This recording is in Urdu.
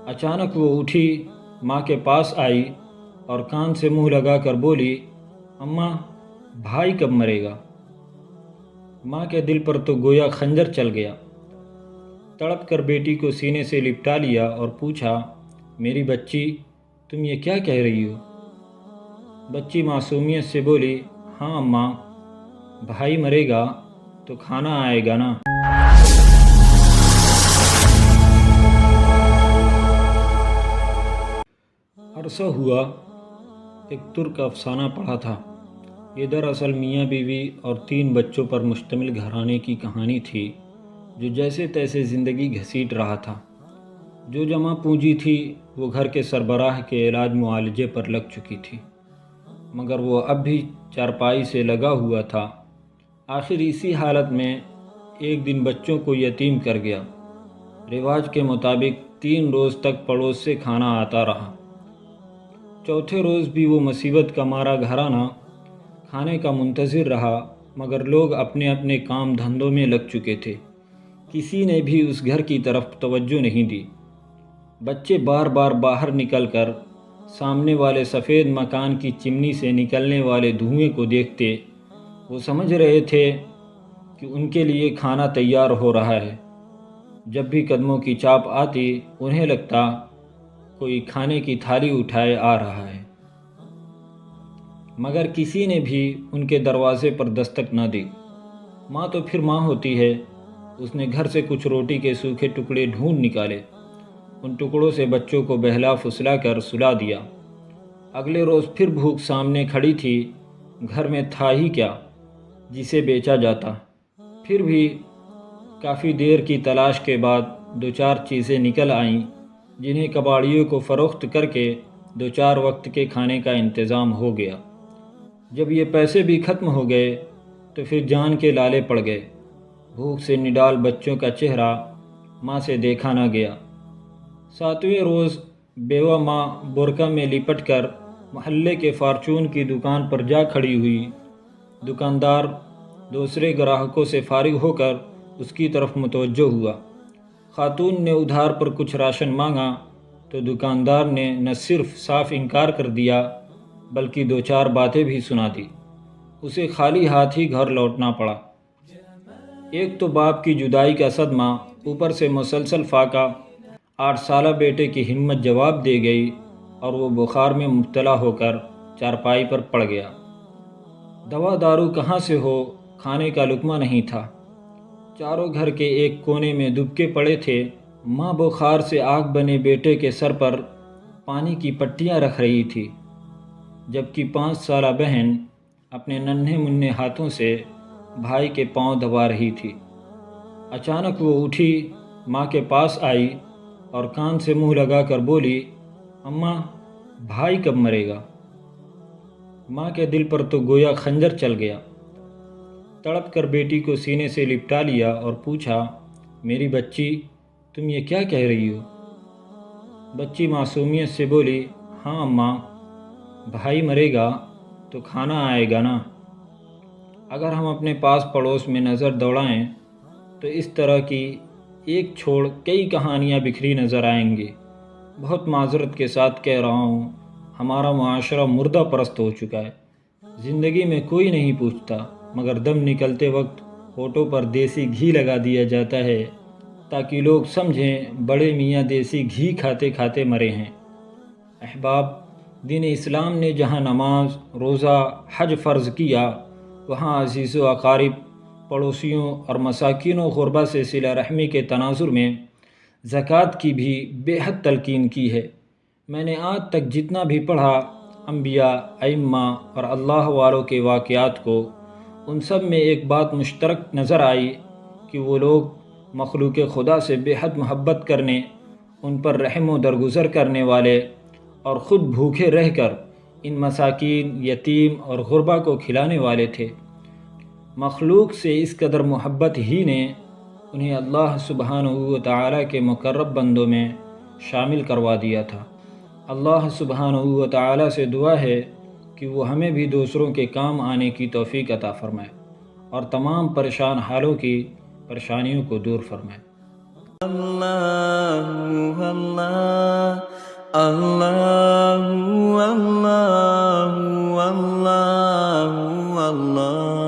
اچانک وہ اٹھی، ماں کے پاس آئی اور کان سے منہ لگا کر بولی، اماں بھائی کب مرے گا؟ ماں کے دل پر تو گویا خنجر چل گیا۔ تڑپ کر بیٹی کو سینے سے لپٹا لیا اور پوچھا، میری بچی تم یہ کیا کہہ رہی ہو؟ بچی معصومیت سے بولی، ہاں اماں، بھائی مرے گا تو کھانا آئے گا نا۔ عرصہ ہوا ایک ترک افسانہ پڑھا تھا۔ یہ دراصل میاں بیوی اور 3 بچوں پر مشتمل گھرانے کی کہانی تھی جو جیسے تیسے زندگی گھسیٹ رہا تھا۔ جو جمع پونجی تھی وہ گھر کے سربراہ کے علاج معالجے پر لگ چکی تھی، مگر وہ اب بھی چارپائی سے لگا ہوا تھا۔ آخر اسی حالت میں ایک دن بچوں کو یتیم کر گیا۔ رواج کے مطابق 3 روز تک پڑوس سے کھانا آتا رہا۔ چوتھے روز بھی وہ مصیبت کا مارا گھرانہ کھانے کا منتظر رہا، مگر لوگ اپنے اپنے کام دھندوں میں لگ چکے تھے۔ کسی نے بھی اس گھر کی طرف توجہ نہیں دی۔ بچے بار بار باہر نکل کر سامنے والے سفید مکان کی چمنی سے نکلنے والے دھوئیں کو دیکھتے۔ وہ سمجھ رہے تھے کہ ان کے لیے کھانا تیار ہو رہا ہے۔ جب بھی قدموں کی چاپ آتی انہیں لگتا کوئی کھانے کی تھالی اٹھائے آ رہا ہے، مگر کسی نے بھی ان کے دروازے پر دستک نہ دی۔ ماں تو پھر ماں ہوتی ہے، اس نے گھر سے کچھ روٹی کے سوکھے ٹکڑے ڈھونڈ نکالے، ان ٹکڑوں سے بچوں کو بہلا پھسلا کر سلا دیا۔ اگلے روز پھر بھوک سامنے کھڑی تھی، گھر میں تھا ہی کیا جسے بیچا جاتا۔ پھر بھی کافی دیر کی تلاش کے بعد 2-4 چیزیں نکل آئیں جنہیں کباڑیوں کو فروخت کر کے 2-4 وقت کے کھانے کا انتظام ہو گیا۔ جب یہ پیسے بھی ختم ہو گئے تو پھر جان کے لالے پڑ گئے۔ بھوک سے نڈال بچوں کا چہرہ ماں سے دیکھا نہ گیا۔ 7ویں روز بیوہ ماں برقع میں لپٹ کر محلے کے فارچون کی دکان پر جا کھڑی ہوئی۔ دکاندار دوسرے گراہکوں سے فارغ ہو کر اس کی طرف متوجہ ہوا۔ خاتون نے ادھار پر کچھ راشن مانگا تو دکاندار نے نہ صرف صاف انکار کر دیا بلکہ 2-4 باتیں بھی سنا دی۔ اسے خالی ہاتھ ہی گھر لوٹنا پڑا۔ ایک تو باپ کی جدائی کا صدمہ، اوپر سے مسلسل فاقہ۔ 8 سالہ بیٹے کی ہمت جواب دے گئی اور وہ بخار میں مبتلا ہو کر چارپائی پر پڑ گیا۔ دوا دارو کہاں سے ہو، کھانے کا لقمہ نہیں تھا۔ چاروں گھر کے ایک کونے میں دبکے پڑے تھے۔ ماں بخار سے آگ بنے بیٹے کے سر پر پانی کی پٹیاں رکھ رہی تھی، جبکہ 5 سالہ بہن اپنے ننھے منھے ہاتھوں سے بھائی کے پاؤں دبا رہی تھی۔ اچانک وہ اٹھی، ماں کے پاس آئی اور کان سے منہ لگا کر بولی، اماں بھائی کب مرے گا؟ ماں کے دل پر تو گویا خنجر چل گیا۔ تڑپ کر بیٹی کو سینے سے لپٹا لیا اور پوچھا، میری بچی تم یہ کیا کہہ رہی ہو؟ بچی معصومیت سے بولی، ہاں اماں، بھائی مرے گا تو کھانا آئے گا نا۔ اگر ہم اپنے پاس پڑوس میں نظر دوڑائیں تو اس طرح کی ایک چھوڑ کئی کہانیاں بکھری نظر آئیں گی۔ بہت معذرت کے ساتھ کہہ رہا ہوں، ہمارا معاشرہ مردہ پرست ہو چکا ہے۔ زندگی میں کوئی نہیں پوچھتا، مگر دم نکلتے وقت ہونٹوں پر دیسی گھی لگا دیا جاتا ہے تاکہ لوگ سمجھیں بڑے میاں دیسی گھی کھاتے کھاتے مرے ہیں۔ احباب، دین اسلام نے جہاں نماز، روزہ، حج فرض کیا، وہاں عزیز و اقارب، پڑوسیوں اور مساکین و غربا سے صلہ رحمی کے تناظر میں زکوٰۃ کی بھی بے حد تلقین کی ہے۔ میں نے آج تک جتنا بھی پڑھا انبیاء، ائمہ اور اللہ والوں کے واقعات کو، ان سب میں ایک بات مشترک نظر آئی کہ وہ لوگ مخلوق خدا سے بے حد محبت کرنے، ان پر رحم و درگزر کرنے والے اور خود بھوکے رہ کر ان مساکین، یتیم اور غربا کو کھلانے والے تھے۔ مخلوق سے اس قدر محبت ہی نے انہیں اللہ سبحانہ و تعالیٰ کے مقرب بندوں میں شامل کروا دیا تھا۔ اللہ سبحانہ و تعالیٰ سے دعا ہے کہ وہ ہمیں بھی دوسروں کے کام آنے کی توفیق عطا فرمائے اور تمام پریشان حالوں کی پریشانیوں کو دور فرمائے۔ اللہ اللہ اللہ اللہ اللہ اللہ